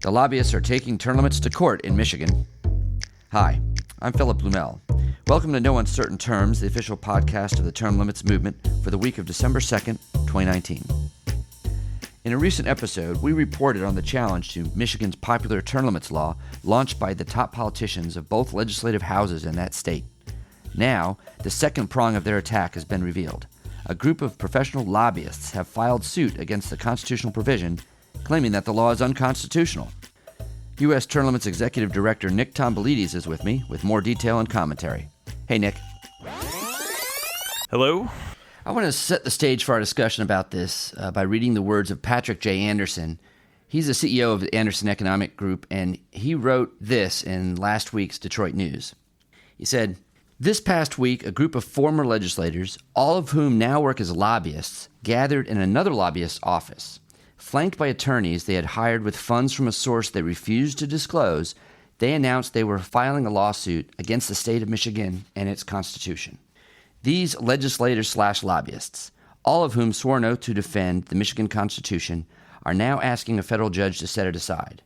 The lobbyists are taking term limits to court in Michigan. Hi, I'm Philip Blumel. Welcome to No Uncertain Terms, the official podcast of the term limits movement for the week of December 2nd, 2019. In a recent episode, we reported on the challenge to Michigan's popular term limits law launched by the top politicians of both legislative houses in that state. Now, the second prong of their attack has been revealed. A group of professional lobbyists have filed suit against the constitutional provision, claiming that the law is unconstitutional. U.S. Term Limits Executive Director Nick Tomboulides is with me with more detail and commentary. Hey, Nick. Hello. I want to set the stage for our discussion about this by reading the words of Patrick J. Anderson. He's the CEO of the Anderson Economic Group, and he wrote this in last week's Detroit News. He said, "This past week, a group of former legislators, all of whom now work as lobbyists, gathered in another lobbyist's office. Flanked by attorneys they had hired with funds from a source they refused to disclose, they announced they were filing a lawsuit against the state of Michigan and its Constitution. These legislators/lobbyists, all of whom swore an oath to defend the Michigan Constitution, are now asking a federal judge to set it aside.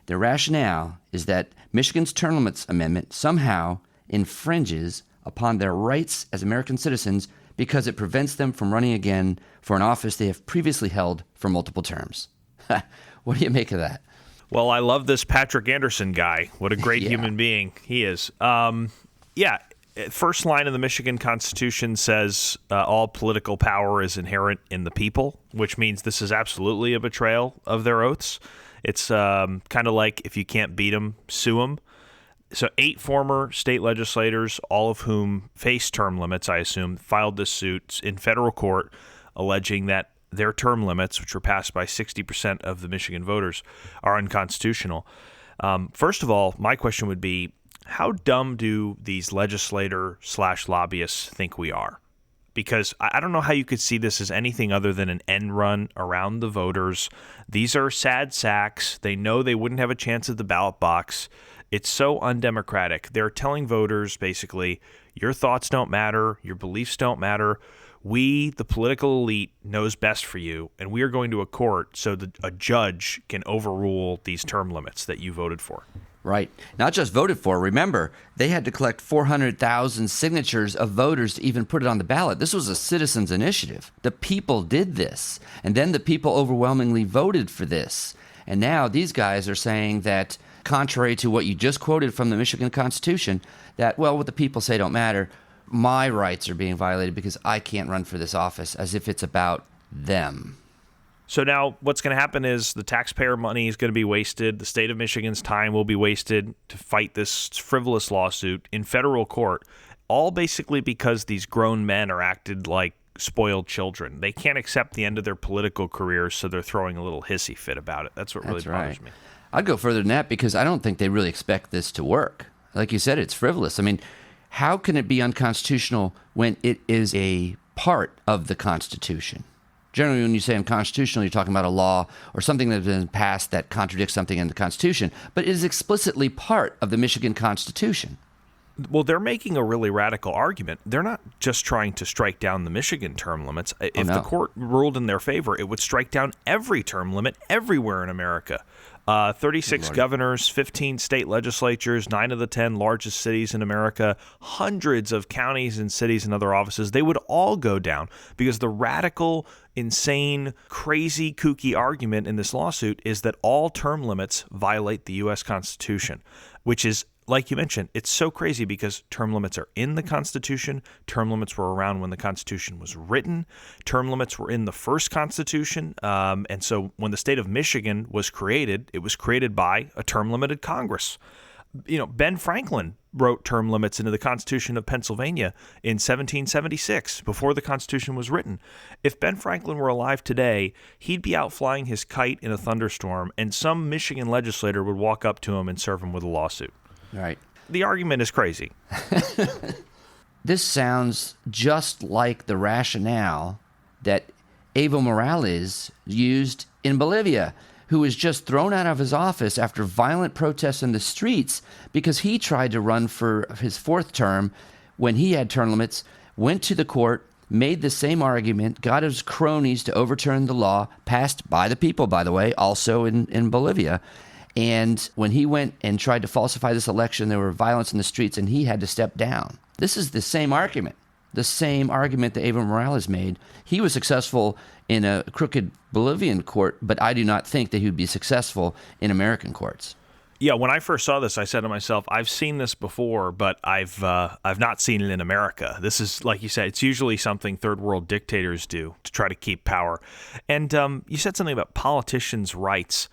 Their rationale is that Michigan's term limits amendment somehow infringes upon their rights as American citizens because it prevents them from running again for an office they have previously held for multiple terms." What do you make of that? Well, I love this Patrick Anderson guy. What a great human being he is. First line of the Michigan Constitution says all political power is inherent in the people, which means this is absolutely a betrayal of their oaths. It's kind of like if you can't beat them, sue them. So 8 former state legislators, all of whom face term limits, I assume, filed this suit in federal court alleging that their term limits, which were passed by 60% of the Michigan voters, are unconstitutional. First of all, my question would be, how dumb do these legislator/lobbyists think we are? Because I don't know how you could see this as anything other than an end run around the voters. These are sad sacks. They know they wouldn't have a chance at the ballot box. It's so undemocratic. They're telling voters, basically, your thoughts don't matter, your beliefs don't matter. We, the political elite, knows best for you, and we are going to a court so that a judge can overrule these term limits that you voted for. Right. Not just voted for. Remember, they had to collect 400,000 signatures of voters to even put it on the ballot. This was a citizens' initiative. The people did this, and then the people overwhelmingly voted for this. And now these guys are saying that, contrary to what you just quoted from the Michigan Constitution, that, well, what the people say don't matter. My rights are being violated because I can't run for this office, as if it's about them. So now what's going to happen is the taxpayer money is going to be wasted. The state of Michigan's time will be wasted to fight this frivolous lawsuit in federal court, all basically because these grown men are acted like spoiled children. They can't accept the end of their political careers, so they're throwing a little hissy fit about it. That's what really bothers me. I'd go further than that because I don't think they really expect this to work. Like you said, it's frivolous. I mean, how can it be unconstitutional when it is a part of the Constitution? Generally, when you say unconstitutional, you're talking about a law or something that has been passed that contradicts something in the Constitution, but it is explicitly part of the Michigan Constitution. Well, they're making a really radical argument. They're not just trying to strike down the Michigan term limits. If the court ruled in their favor, it would strike down every term limit everywhere in America. 36 governors, 15 state legislatures, 9 of the 10 largest cities in America, hundreds of counties and cities and other offices, they would all go down because the radical, insane, crazy, kooky argument in this lawsuit is that all term limits violate the U.S. Constitution, which is, like you mentioned, it's so crazy because term limits are in the Constitution. Term limits were around when the Constitution was written. Term limits were in the first Constitution. And so when the state of Michigan was created, it was created by a term-limited Congress. You know, Ben Franklin wrote term limits into the Constitution of Pennsylvania in 1776, before the Constitution was written. If Ben Franklin were alive today, he'd be out flying his kite in a thunderstorm, and some Michigan legislator would walk up to him and serve him with a lawsuit. Right. The argument is crazy. This sounds just like the rationale that Evo Morales used in Bolivia, who was just thrown out of his office after violent protests in the streets because he tried to run for his 4th term when he had term limits, went to the court, made the same argument, got his cronies to overturn the law, passed by the people, by the way, also in Bolivia, And when he went and tried to falsify this election, there were violence in the streets, and he had to step down. This is the same argument that Evo Morales made. He was successful in a crooked Bolivian court, but I do not think that he would be successful in American courts. Yeah, when I first saw this, I said to myself, I've seen this before, but I've not seen it in America. This is, like you said, it's usually something third world dictators do to try to keep power. And you said something about politicians' rights.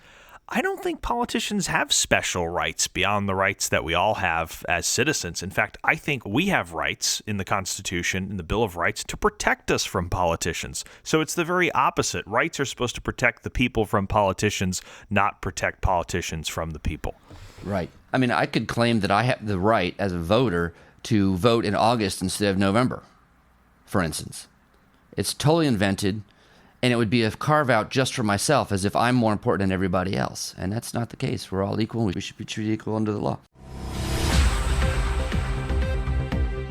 I don't think politicians have special rights beyond the rights that we all have as citizens. In fact, I think we have rights in the Constitution, in the Bill of Rights, to protect us from politicians. So it's the very opposite. Rights are supposed to protect the people from politicians, not protect politicians from the people. Right. I mean, I could claim that I have the right as a voter to vote in August instead of November, for instance. It's totally invented. And it would be a carve-out just for myself, as if I'm more important than everybody else. And that's not the case. We're all equal. We should be treated equal under the law.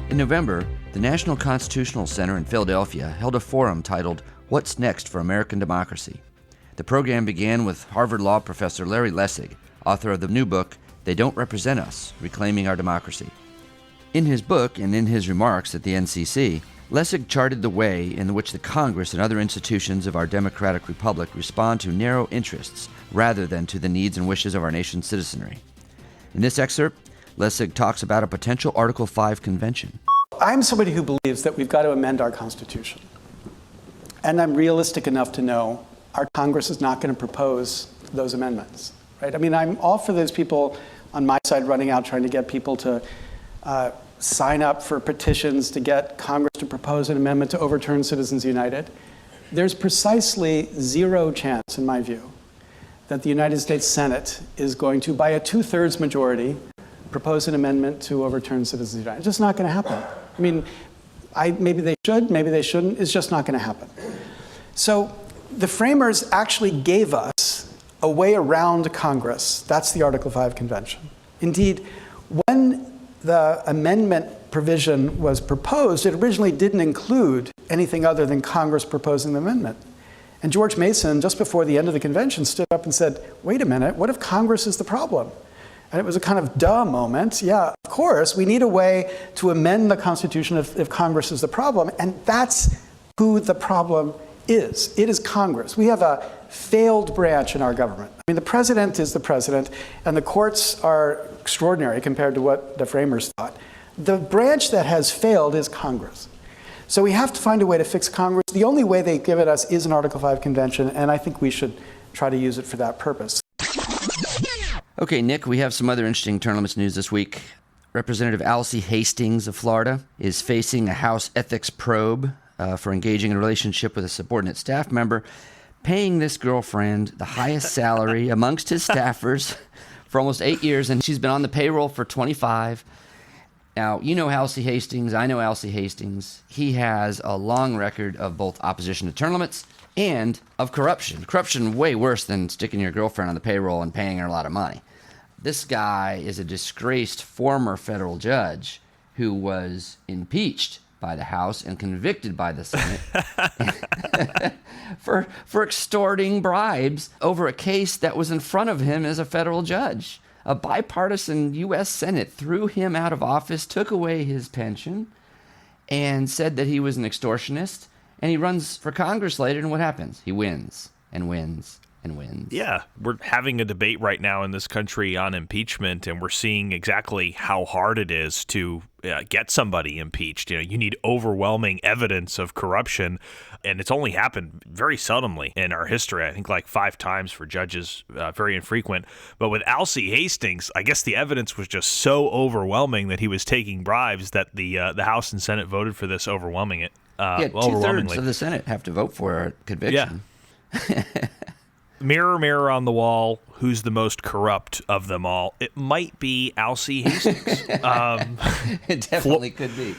In November, the National Constitutional Center in Philadelphia held a forum titled, What's Next for American Democracy? The program began with Harvard Law professor Larry Lessig, author of the new book, They Don't Represent Us, Reclaiming Our Democracy. In his book and in his remarks at the NCC, Lessig charted the way in which the Congress and other institutions of our democratic republic respond to narrow interests rather than to the needs and wishes of our nation's citizenry. In this excerpt, Lessig talks about a potential Article 5 convention. I'm somebody who believes that we've got to amend our Constitution. And I'm realistic enough to know our Congress is not going to propose those amendments, right? I mean, I'm all for those people on my side running out trying to get people to sign up for petitions to get Congress to propose an amendment to overturn Citizens United. There's precisely zero chance, in my view, that the United States Senate is going to, by a 2/3 majority, propose an amendment to overturn Citizens United. It's just not going to happen. I mean, maybe they should, maybe they shouldn't. It's just not going to happen. So the framers actually gave us a way around Congress. That's the Article 5 convention. Indeed, when the amendment provision was proposed, it originally didn't include anything other than Congress proposing the amendment. And George Mason, just before the end of the convention, stood up and said, wait a minute, what if Congress is the problem? And it was a kind of duh moment. Yeah, of course, we need a way to amend the Constitution if Congress is the problem. And that's who the problem is. It is Congress. We have a failed branch in our government. I mean, the president is the president, and the courts are extraordinary compared to what the framers thought. The branch that has failed is Congress. So we have to find a way to fix Congress. The only way they give it us is an Article 5 convention, and I think we should try to use it for that purpose. Okay, Nick, we have some other interesting term limits news this week. Representative Alcee Hastings of Florida is facing a House ethics probe for engaging in a relationship with a subordinate staff member, paying this girlfriend the highest salary amongst his staffers for almost 8 years, and she's been on the payroll for 25. Now, you know Alcee Hastings. I know Alcee Hastings. He has a long record of both opposition to term limits and of corruption. Corruption way worse than sticking your girlfriend on the payroll and paying her a lot of money. This guy is a disgraced former federal judge who was impeached by the House and convicted by the Senate for extorting bribes over a case that was in front of him as a federal judge. A bipartisan U.S. Senate threw him out of office, took away his pension, and said that he was an extortionist. And he runs for Congress later, and what happens? He wins and wins and wins. Yeah, we're having a debate right now in this country on impeachment, and we're seeing exactly how hard it is to get somebody impeached. You know, you need overwhelming evidence of corruption, and it's only happened very seldomly in our history. I think like 5 times for judges, very infrequent. But with Alcee Hastings, I guess the evidence was just so overwhelming that he was taking bribes that the House and Senate voted for this overwhelming it. Yeah, 2/3 of the Senate have to vote for a conviction. Yeah. Mirror, mirror on the wall, who's the most corrupt of them all? It might be Alcee Hastings. It definitely could be.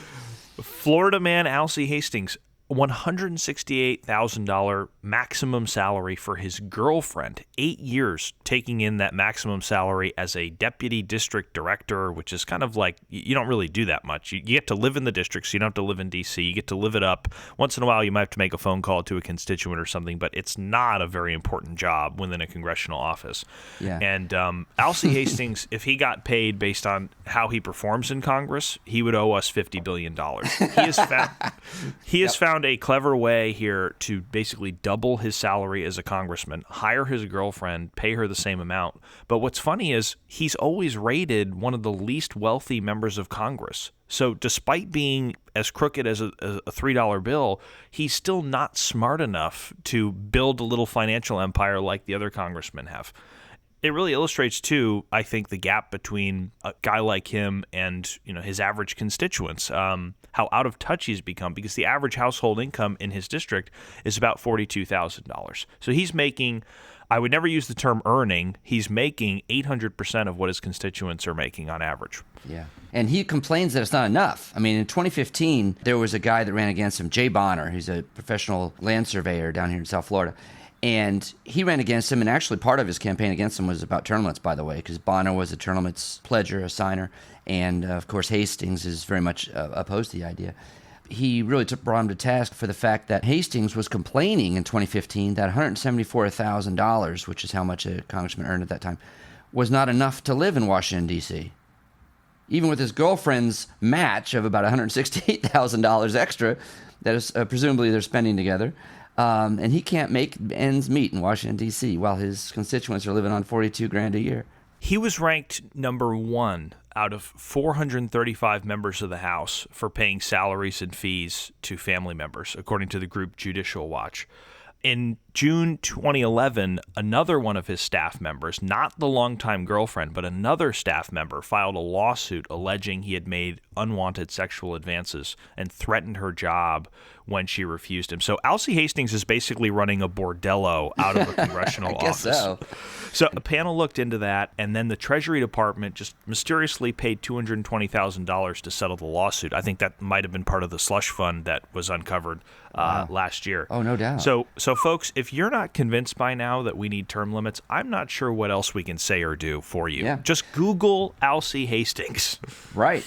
Florida man Alcee Hastings. $168,000 maximum salary for his girlfriend, 8 years taking in that maximum salary as a deputy district director, which is kind of like, you don't really do that much. You get to live in the district, so you don't have to live in D.C. You get to live it up. Once in a while, you might have to make a phone call to a constituent or something, but it's not a very important job within a congressional office. Yeah. And Alcee Hastings, if he got paid based on how he performs in Congress, he would owe us $50 billion. He has found a clever way here to basically double his salary as a congressman, hire his girlfriend, pay her the same amount. But what's funny is he's always rated one of the least wealthy members of Congress. So despite being as crooked as a $3 bill, he's still not smart enough to build a little financial empire like the other congressmen have. It really illustrates, too, I think, the gap between a guy like him and, his average constituents, how out of touch he's become, because the average household income in his district is about $42,000. So he's making, I would never use the term earning, he's making 800% of what his constituents are making on average. Yeah. And he complains that it's not enough. I mean, in 2015, there was a guy that ran against him, Jay Bonner, who's a professional land surveyor down here in South Florida. And he ran against him, and actually part of his campaign against him was about term limits, by the way, because Bonner was a term limits pledger, a signer, and of course Hastings is very much opposed to the idea. He really brought him to task for the fact that Hastings was complaining in 2015 that $174,000, which is how much a congressman earned at that time, was not enough to live in Washington, D.C. Even with his girlfriend's match of about $168,000 extra that is presumably they're spending together. And he can't make ends meet in Washington, D.C., while his constituents are living on $42,000 a year. He was ranked number 1 out of 435 members of the House for paying salaries and fees to family members, according to the group Judicial Watch. In June 2011, another one of his staff members, not the longtime girlfriend, but another staff member, filed a lawsuit alleging he had made unwanted sexual advances and threatened her job when she refused him. So Alcee Hastings is basically running a bordello out of a congressional office. So a panel looked into that, and then the Treasury Department just mysteriously paid $220,000 to settle the lawsuit. I think that might have been part of the slush fund that was uncovered last year. Oh, no doubt. So folks, if you're not convinced by now that we need term limits, I'm not sure what else we can say or do for you. Yeah. Just Google Alcee Hastings. Right.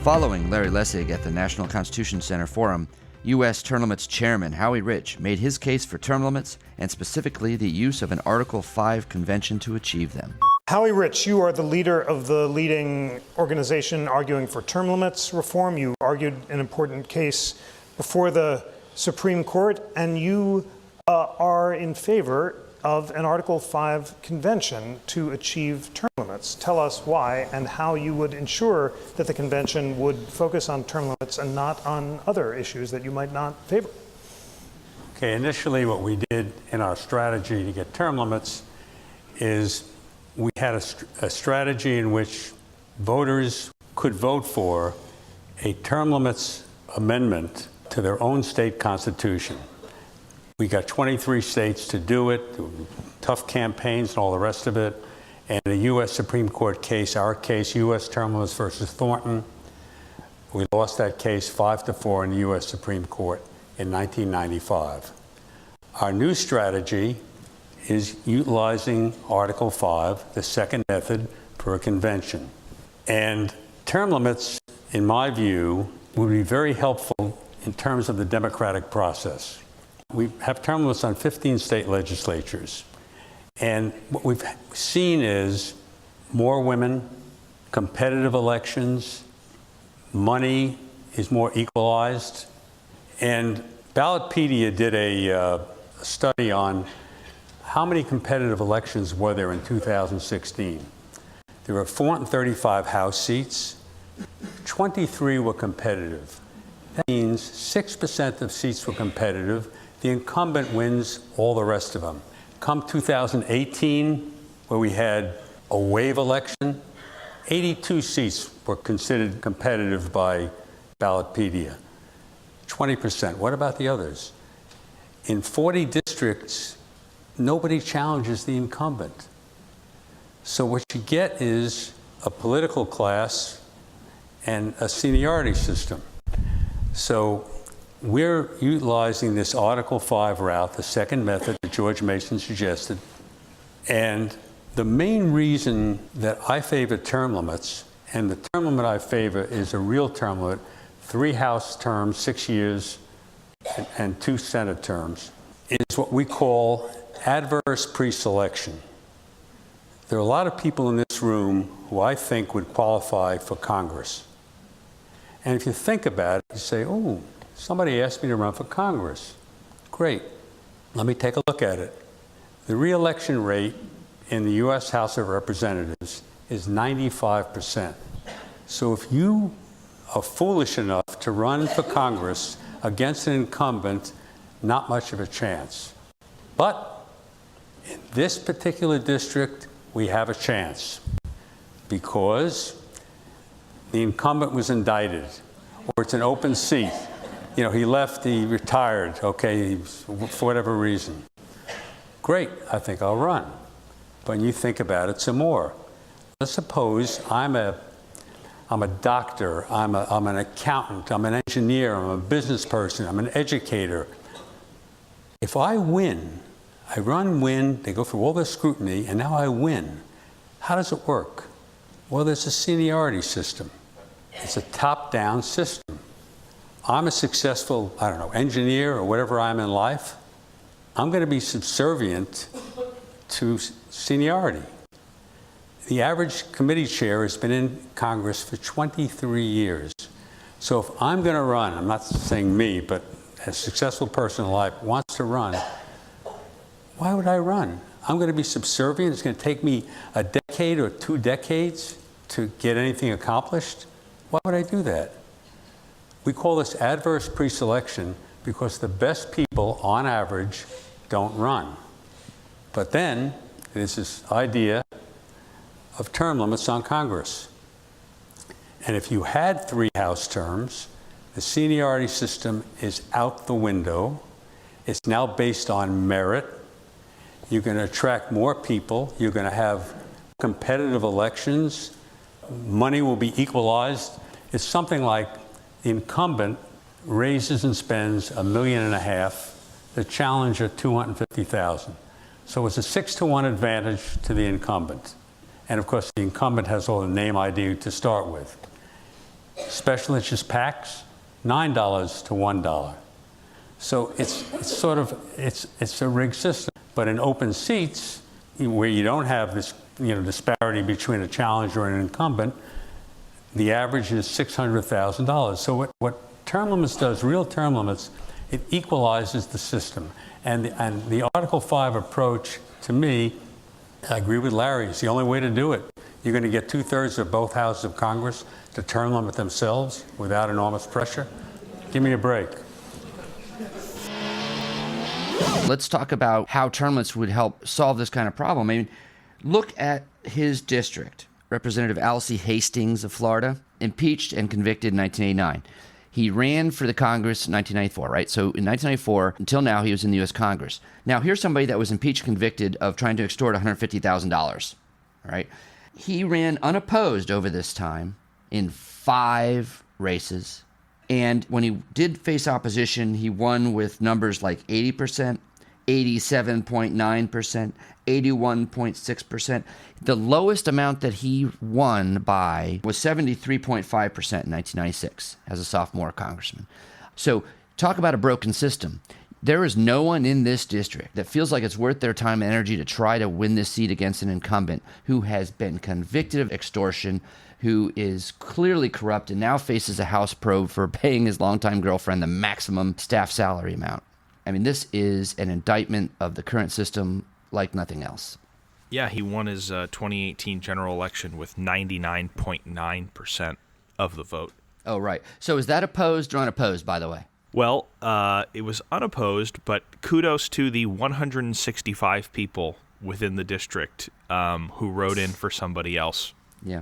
Following Larry Lessig at the National Constitution Center Forum, U.S. Term Limits Chairman Howie Rich made his case for term limits and specifically the use of an Article 5 convention to achieve them. Howie Rich, you are the leader of the leading organization arguing for term limits reform. You argued an important case before the Supreme Court, and you are in favor of an Article 5 convention to achieve term limits. Tell us why and how you would ensure that the convention would focus on term limits and not on other issues that you might not favor. Okay, initially what we did in our strategy to get term limits is we had a strategy in which voters could vote for a term limits amendment to their own state constitution. We got 23 states to do it, tough campaigns and all the rest of it. And the U.S. Supreme Court case, our case, U.S. Term Limits versus Thornton, we lost that case 5-4 in the U.S. Supreme Court in 1995. Our new strategy is utilizing Article 5, the second method for a convention. And term limits, in my view, would be very helpful in terms of the democratic process. We have term limits on 15 state legislatures. And what we've seen is more women, competitive elections, money is more equalized. And Ballotpedia did a study on how many competitive elections were there in 2016. There were 435 House seats, 23 were competitive. That means 6% of seats were competitive. The incumbent wins all the rest of them. Come 2018, where we had a wave election, 82 seats were considered competitive by Ballotpedia. 20%. What about the others? In 40 districts, nobody challenges the incumbent. So what you get is a political class and a seniority system. So we're utilizing this Article 5 route, the second method that George Mason suggested. And the main reason that I favor term limits, and the term limit I favor is a real term limit, 3 House terms, 6 years, and 2 Senate terms, is what we call adverse pre-selection. There are a lot of people in this room who I think would qualify for Congress. And if you think about it, you say, oh, somebody asked me to run for Congress. Great. Let me take a look at it. The re-election rate in the U.S. House of Representatives is 95%. So if you are foolish enough to run for Congress against an incumbent, not much of a chance. But in this particular district, we have a chance because the incumbent was indicted, or it's an open seat. You know, he left, he retired, okay, for whatever reason. Great, I think I'll run. But when you think about it some more, let's suppose I'm a doctor, I'm an accountant, I'm an engineer, I'm a business person, I'm an educator. If I win, I run, win, they go through all this scrutiny, and now I win. How does it work? Well, there's a seniority system. It's a top-down system. I'm a successful, I don't know, engineer or whatever I am in life. I'm going to be subservient to seniority. The average committee chair has been in Congress for 23 years. So if I'm going to run, I'm not saying me, but a successful person in life wants to run, why would I run? I'm going to be subservient. It's going to take me a decade or 2 decades to get anything accomplished. Why would I do that? We call this adverse pre-selection because the best people, on average, don't run. But then there's this idea of term limits on Congress. And if you had 3 House terms, the seniority system is out the window. It's now based on merit. You're going to attract more people. You're going to have competitive elections. Money will be equalized. It's something like the incumbent raises and spends $1.5 million, the challenger $250,000. So it's a 6-to-1 advantage to the incumbent. And of course, the incumbent has all the name ID to start with. Special interest PACs, $9 to $1. So it's a rigged system. But in open seats, where you don't have this disparity between a challenger and an incumbent, the average is $600,000. So what term limits does, real term limits, it equalizes the system. And the Article 5 approach, to me, I agree with Larry, it's the only way to do it. You're going to get 2/3 of both houses of Congress to term limit themselves without enormous pressure. Give me a break. Let's talk about how term limits would help solve this kind of problem. I mean, look at his district. Representative Alcee Hastings of Florida, impeached and convicted in 1989. He ran for the Congress in 1994, right? So in 1994, until now, he was in the U.S. Congress. Now, here's somebody that was impeached, convicted of trying to extort $150,000, right? He ran unopposed over this time in 5 races. And when he did face opposition, he won with numbers like 80%, 87.9%, 81.6%. The lowest amount that he won by was 73.5% in 1996 as a sophomore congressman. So talk about a broken system. There is no one in this district that feels like it's worth their time and energy to try to win this seat against an incumbent who has been convicted of extortion, who is clearly corrupt and now faces a House probe for paying his longtime girlfriend the maximum staff salary amount. I mean, this is an indictment of the current system like nothing else. Yeah, he won his 2018 general election with 99.9% of the vote. Oh, right. So is that opposed or unopposed, by the way? Well, it was unopposed, but kudos to the 165 people within the district who wrote in for somebody else. Yeah.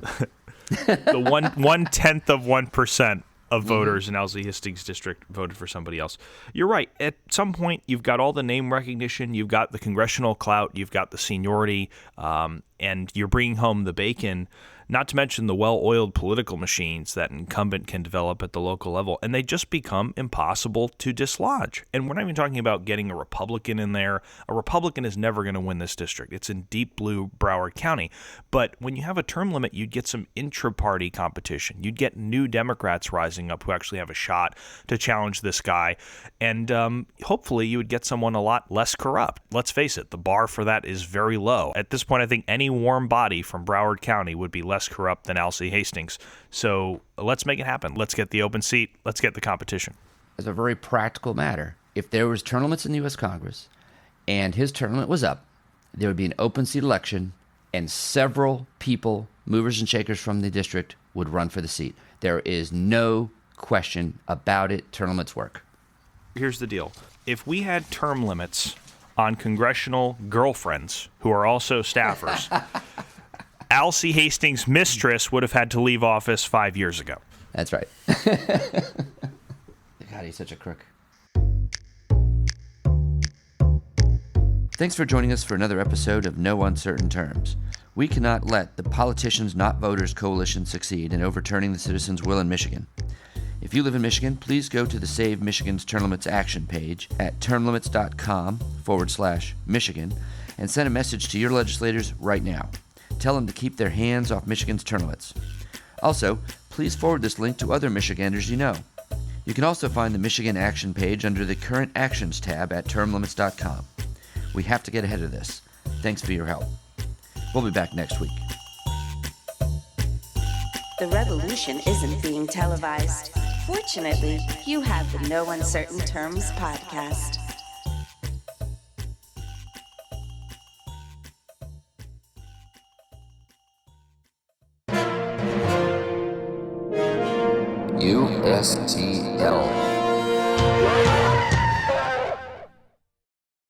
The 1/10 of 1% of voters in Alcee Hastings district voted for somebody else. You're right. At some point, you've got all the name recognition, you've got the congressional clout, you've got the seniority, and you're bringing home the bacon. not to mention the well-oiled political machines that an incumbent can develop at the local level, and they just become impossible to dislodge. And we're not even talking about getting a Republican in there. A Republican is never going to win this district. It's in deep blue Broward County. But when you have a term limit, you'd get some intra-party competition. You'd get new Democrats rising up who actually have a shot to challenge this guy. And hopefully you would get someone a lot less corrupt. Let's face it, the bar for that is very low. At this point, I think any warm body from Broward County would be less corrupt than Alcee Hastings. So let's make it happen. Let's get the open seat. Let's get the competition. As a very practical matter, if there was term limits in the U.S. Congress and his term limit was up, there would be an open seat election and several people, movers and shakers from the district, would run for the seat. There is no question about it. Term limits work. Here's the deal. If we had term limits on congressional girlfriends who are also staffers, Alcee Hastings' mistress would have had to leave office 5 years ago. That's right. God, he's such a crook. Thanks for joining us for another episode of No Uncertain Terms. We cannot let the Politicians Not Voters Coalition succeed in overturning the citizens' will in Michigan. If you live in Michigan, please go to the Save Michigan's Term Limits Action page at termlimits.com/Michigan and send a message to your legislators right now. Tell them to keep their hands off Michigan's term limits. Also, please forward this link to other Michiganders you know. You can also find the Michigan Action page under the Current Actions tab at termlimits.com. We have to get ahead of this. Thanks for your help. We'll be back next week. The revolution isn't being televised. Fortunately, you have the No Uncertain Terms podcast. USTL.